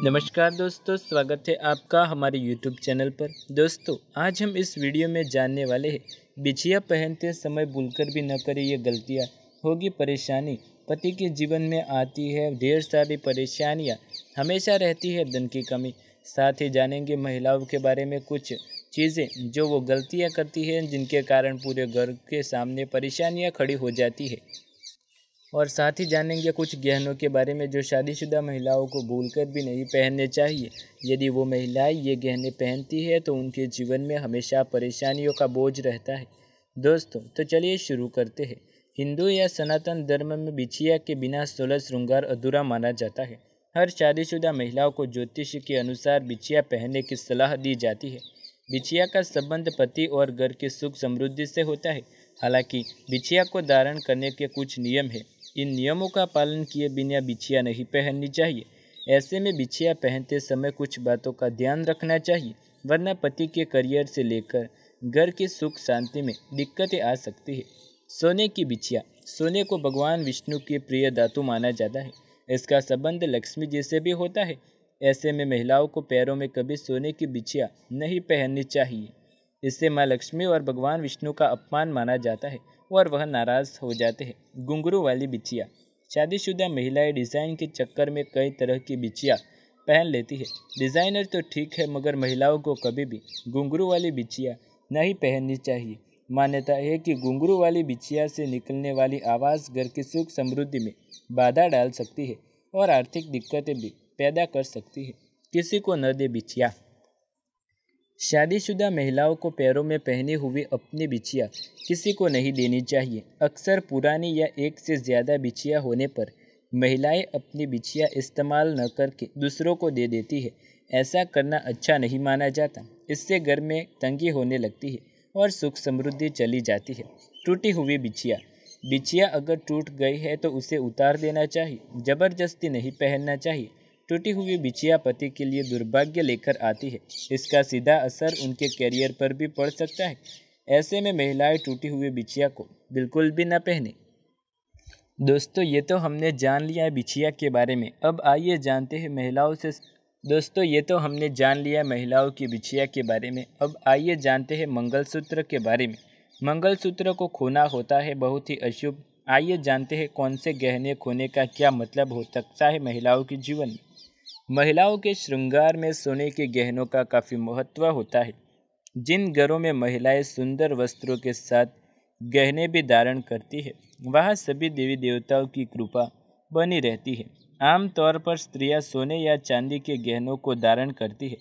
नमस्कार दोस्तों, स्वागत है आपका हमारे YouTube चैनल पर। दोस्तों, आज हम इस वीडियो में जानने वाले हैं, बिछिया पहनते समय भूलकर भी न करें ये गलतियाँ, होगी परेशानी। पति के जीवन में आती है ढेर सारी परेशानियाँ, हमेशा रहती है धन की कमी। साथ ही जानेंगे महिलाओं के बारे में कुछ चीज़ें जो वो गलतियाँ करती हैं, जिनके कारण पूरे घर के सामने परेशानियाँ खड़ी हो जाती है। और साथ ही जानेंगे कुछ गहनों के बारे में जो शादीशुदा महिलाओं को भूलकर भी नहीं पहनने चाहिए। यदि वो महिलाएं ये गहने पहनती है तो उनके जीवन में हमेशा परेशानियों का बोझ रहता है। दोस्तों, तो चलिए शुरू करते हैं। हिंदू या सनातन धर्म में बिछिया के बिना 16 श्रृंगार अधूरा माना जाता है। हर शादीशुदा महिलाओं को ज्योतिष के अनुसार बिछिया पहनने की सलाह दी जाती है। बिछिया का संबंध पति और घर की सुख समृद्धि से होता है। हालांकि बिछिया को धारण करने के कुछ नियम हैं। इन नियमों का पालन किए बिना बिछिया नहीं पहननी चाहिए। ऐसे में बिछिया पहनते समय कुछ बातों का ध्यान रखना चाहिए, वरना पति के करियर से लेकर घर की सुख शांति में दिक्कतें आ सकती है। सोने की बिछिया। सोने को भगवान विष्णु के प्रिय धातु माना जाता है। इसका संबंध लक्ष्मी जी से भी होता है। ऐसे में महिलाओं को पैरों में कभी सोने की बिछिया नहीं पहननी चाहिए। इससे माँ लक्ष्मी और भगवान विष्णु का अपमान माना जाता है और वह नाराज हो जाते हैं। घुंघरू वाली बिछिया। शादीशुदा महिलाएं डिज़ाइन के चक्कर में कई तरह की बिछिया पहन लेती है। डिज़ाइनर तो ठीक है, मगर महिलाओं को कभी भी घुंघरू वाली बिछिया नहीं पहननी चाहिए। मान्यता है कि घुंघरू वाली बिछिया से निकलने वाली आवाज़ घर की सुख समृद्धि में बाधा डाल सकती है और आर्थिक दिक्कतें भी पैदा कर सकती है। किसी को न दे बिछिया। शादीशुदा महिलाओं को पैरों में पहनी हुई अपनी बिछिया किसी को नहीं देनी चाहिए। अक्सर पुरानी या एक से ज़्यादा बिछिया होने पर महिलाएं अपनी बिछिया इस्तेमाल न करके दूसरों को दे देती है। ऐसा करना अच्छा नहीं माना जाता। इससे घर में तंगी होने लगती है और सुख समृद्धि चली जाती है। टूटी हुई बिछिया। बिछिया अगर टूट गई है तो उसे उतार देना चाहिए, ज़बरदस्ती नहीं पहनना चाहिए। टूटी हुई बिछिया पति के लिए दुर्भाग्य लेकर आती है। इसका सीधा असर उनके करियर पर भी पड़ सकता है। ऐसे में महिलाएं टूटी हुई बिछिया को बिल्कुल भी न पहने। दोस्तों, ये तो हमने जान लिया है बिछिया के बारे में। अब आइए जानते हैं महिलाओं से। दोस्तों, ये तो हमने जान लिया महिलाओं की बिछिया के बारे में। अब आइए जानते हैं मंगलसूत्र के बारे में। मंगलसूत्र को खोना होता है बहुत ही अशुभ। आइए जानते हैं कौन से गहने खोने का क्या मतलब हो सकता है महिलाओं के जीवन में। महिलाओं के श्रृंगार में सोने के गहनों का काफ़ी महत्व होता है। जिन घरों में महिलाएं सुंदर वस्त्रों के साथ गहने भी धारण करती है, वहाँ सभी देवी देवताओं की कृपा बनी रहती है। आमतौर पर स्त्रियां सोने या चांदी के गहनों को धारण करती है।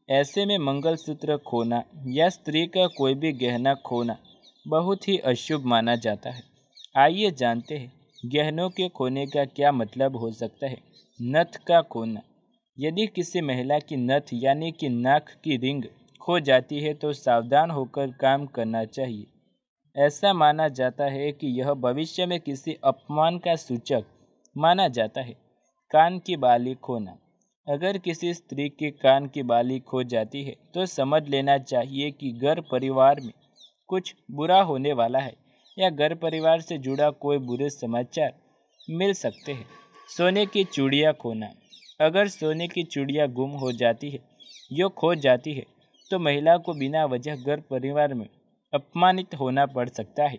ऐसे में मंगलसूत्र खोना या स्त्री का कोई भी गहना खोना बहुत ही अशुभ माना जाता है। आइए जानते हैं गहनों के खोने का क्या मतलब हो सकता है। नथ का खोना। यदि किसी महिला की नथ यानी कि नाक की रिंग खो जाती है तो सावधान होकर काम करना चाहिए। ऐसा माना जाता है कि यह भविष्य में किसी अपमान का सूचक माना जाता है। कान की बाली खोना। अगर किसी स्त्री के कान की बाली खो जाती है तो समझ लेना चाहिए कि घर परिवार में कुछ बुरा होने वाला है या घर परिवार से जुड़ा कोई बुरे समाचार मिल सकते हैं। सोने की चूड़ियाँ खोना। अगर सोने की चूड़ियाँ गुम हो जाती है या खो जाती है तो महिला को बिना वजह घर परिवार में अपमानित होना पड़ सकता है।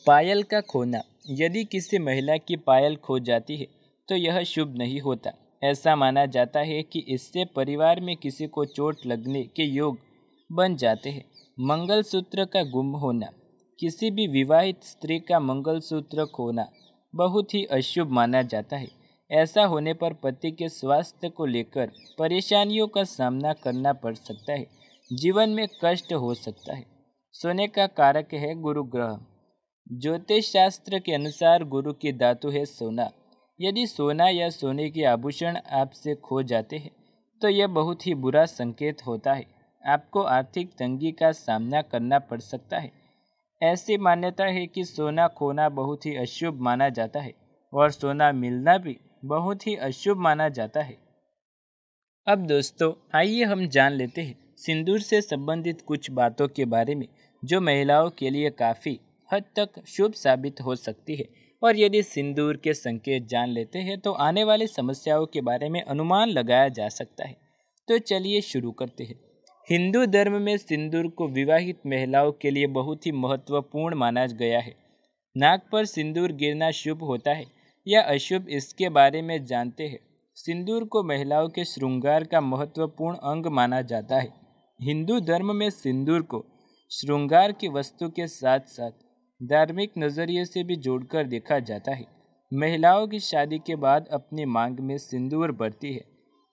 पायल का खोना। यदि किसी महिला की पायल खो जाती है तो यह शुभ नहीं होता। ऐसा माना जाता है कि इससे परिवार में किसी को चोट लगने के योग बन जाते हैं। मंगलसूत्र का गुम होना। किसी भी विवाहित स्त्री का मंगलसूत्र खोना बहुत ही अशुभ माना जाता है। ऐसा होने पर पति के स्वास्थ्य को लेकर परेशानियों का सामना करना पड़ सकता है। जीवन में कष्ट हो सकता है। सोने का कारक है गुरु ग्रह। ज्योतिष शास्त्र के अनुसार गुरु की धातु है सोना। यदि सोना या सोने के आभूषण आपसे खो जाते हैं तो यह बहुत ही बुरा संकेत होता है। आपको आर्थिक तंगी का सामना करना पड़ सकता है। ऐसी मान्यता है कि सोना खोना बहुत ही अशुभ माना जाता है और सोना मिलना भी बहुत ही अशुभ माना जाता है। अब दोस्तों, आइए हम जान लेते हैं सिंदूर से संबंधित कुछ बातों के बारे में जो महिलाओं के लिए काफ़ी हद तक शुभ साबित हो सकती है, और यदि सिंदूर के संकेत जान लेते हैं तो आने वाली समस्याओं के बारे में अनुमान लगाया जा सकता है। तो चलिए शुरू करते हैं। हिंदू धर्म में सिंदूर को विवाहित महिलाओं के लिए बहुत ही महत्वपूर्ण माना गया है। नाक पर सिंदूर गिरना शुभ होता है या अशुभ, इसके बारे में जानते हैं। सिंदूर को महिलाओं के श्रृंगार का महत्वपूर्ण अंग माना जाता है। हिंदू धर्म में सिंदूर को श्रृंगार की वस्तु के साथ साथ धार्मिक नज़रिए से भी जोड़कर देखा जाता है। महिलाओं की शादी के बाद अपनी मांग में सिंदूर भरती है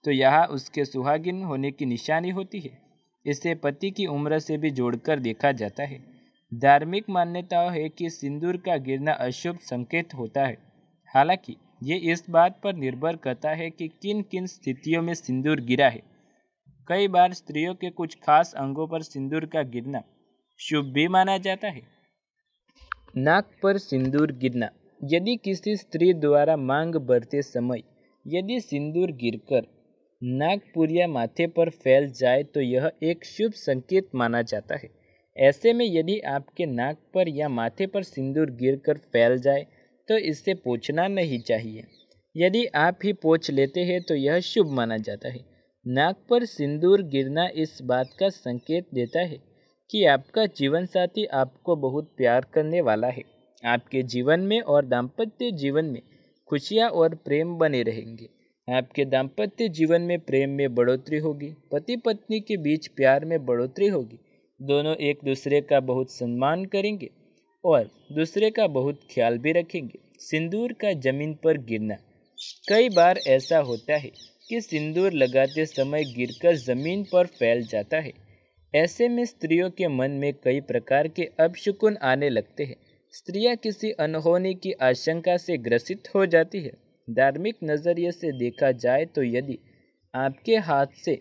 तो यह उसके सुहागिन होने की निशानी होती है। इसे पति की उम्र से भी जोड़कर देखा जाता है। धार्मिक मान्यताओं है कि सिंदूर का गिरना अशुभ संकेत होता है। हालांकि ये इस बात पर निर्भर करता है कि किन किन स्थितियों में सिंदूर गिरा है। कई बार स्त्रियों के कुछ खास अंगों पर सिंदूर का गिरना शुभ भी माना जाता है। नाक पर सिंदूर गिरना। यदि किसी स्त्री द्वारा मांग भरते समय यदि सिंदूर गिरकर नागपुर या माथे पर फैल जाए तो यह एक शुभ संकेत माना जाता है। ऐसे में यदि आपके नाक पर या माथे पर सिंदूर गिरकर फैल जाए तो इससे पोंछना नहीं चाहिए। यदि आप ही पोंछ लेते हैं तो यह शुभ माना जाता है। नाक पर सिंदूर गिरना इस बात का संकेत देता है कि आपका जीवन साथी आपको बहुत प्यार करने वाला है। आपके जीवन में और दाम्पत्य जीवन में खुशियाँ और प्रेम बने रहेंगे। आपके दाम्पत्य जीवन में प्रेम में बढ़ोतरी होगी। पति पत्नी के बीच प्यार में बढ़ोतरी होगी। दोनों एक दूसरे का बहुत सम्मान करेंगे और दूसरे का बहुत ख्याल भी रखेंगे। सिंदूर का जमीन पर गिरना। कई बार ऐसा होता है कि सिंदूर लगाते समय गिरकर जमीन पर फैल जाता है। ऐसे में स्त्रियों के मन में कई प्रकार के अपशकुन आने लगते हैं। स्त्रियां किसी अनहोनी की आशंका से ग्रसित हो जाती है। धार्मिक नज़रिए से देखा जाए तो यदि आपके हाथ से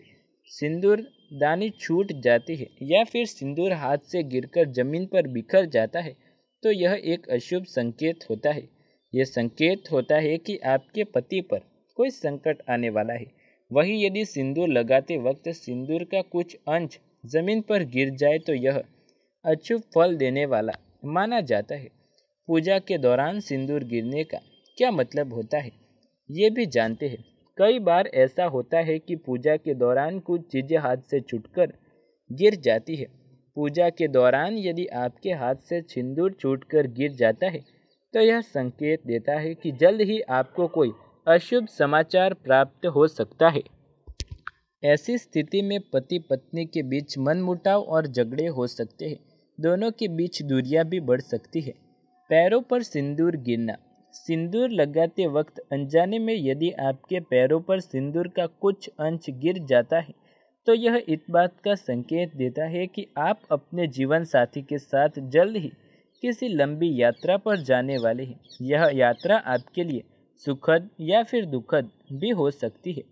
सिंदूर दानी छूट जाती है या फिर सिंदूर हाथ से गिरकर जमीन पर बिखर जाता है तो यह एक अशुभ संकेत होता है। यह संकेत होता है कि आपके पति पर कोई संकट आने वाला है। वहीं यदि सिंदूर लगाते वक्त सिंदूर का कुछ अंश जमीन पर गिर जाए तो यह अशुभ फल देने वाला माना जाता है। पूजा के दौरान सिंदूर गिरने का क्या मतलब होता है ये भी जानते हैं। कई बार ऐसा होता है कि पूजा के दौरान कुछ चीज़ें हाथ से छूटकर गिर जाती है। पूजा के दौरान यदि आपके हाथ से सिंदूर छूटकर गिर जाता है तो यह संकेत देता है कि जल्द ही आपको कोई अशुभ समाचार प्राप्त हो सकता है। ऐसी स्थिति में पति पत्नी के बीच मनमुटाव और झगड़े हो सकते हैं। दोनों के बीच दूरियां भी बढ़ सकती है। पैरों पर सिंदूर गिरना। सिंदूर लगाते वक्त अनजाने में यदि आपके पैरों पर सिंदूर का कुछ अंश गिर जाता है तो यह इस बात का संकेत देता है कि आप अपने जीवन साथी के साथ जल्द ही किसी लंबी यात्रा पर जाने वाले हैं। यह यात्रा आपके लिए सुखद या फिर दुखद भी हो सकती है।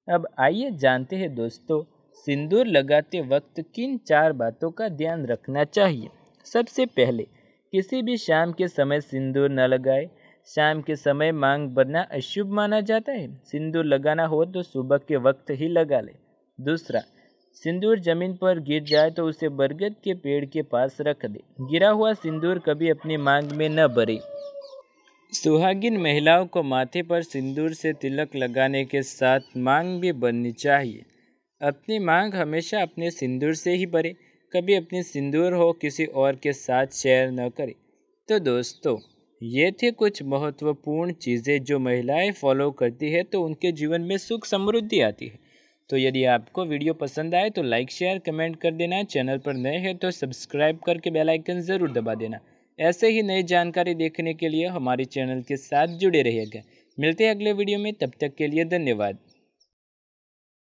अब आइए जानते हैं दोस्तों, सिंदूर लगाते वक्त किन 4 बातों का ध्यान रखना चाहिए। सबसे पहले, किसी भी शाम के समय सिंदूर न लगाएं। शाम के समय मांग भरना अशुभ माना जाता है। सिंदूर लगाना हो तो सुबह के वक्त ही लगा लें। दूसरा, सिंदूर जमीन पर गिर जाए तो उसे बरगद के पेड़ के पास रख दें। गिरा हुआ सिंदूर कभी अपनी मांग में न भरें। सुहागिन महिलाओं को माथे पर सिंदूर से तिलक लगाने के साथ मांग भी भरनी चाहिए। अपनी मांग हमेशा अपने सिंदूर से ही भरें। कभी अपनी सिंदूर हो किसी और के साथ शेयर न करें। तो दोस्तों, ये थे कुछ महत्वपूर्ण चीज़ें जो महिलाएं फॉलो करती है तो उनके जीवन में सुख समृद्धि आती है। तो यदि आपको वीडियो पसंद आए तो लाइक शेयर कमेंट कर देना। चैनल पर नए हैं तो सब्सक्राइब करके बेल आइकन ज़रूर दबा देना। ऐसे ही नई जानकारी देखने के लिए हमारे चैनल के साथ जुड़े रहिएगा। मिलते हैं अगले वीडियो में, तब तक के लिए धन्यवाद।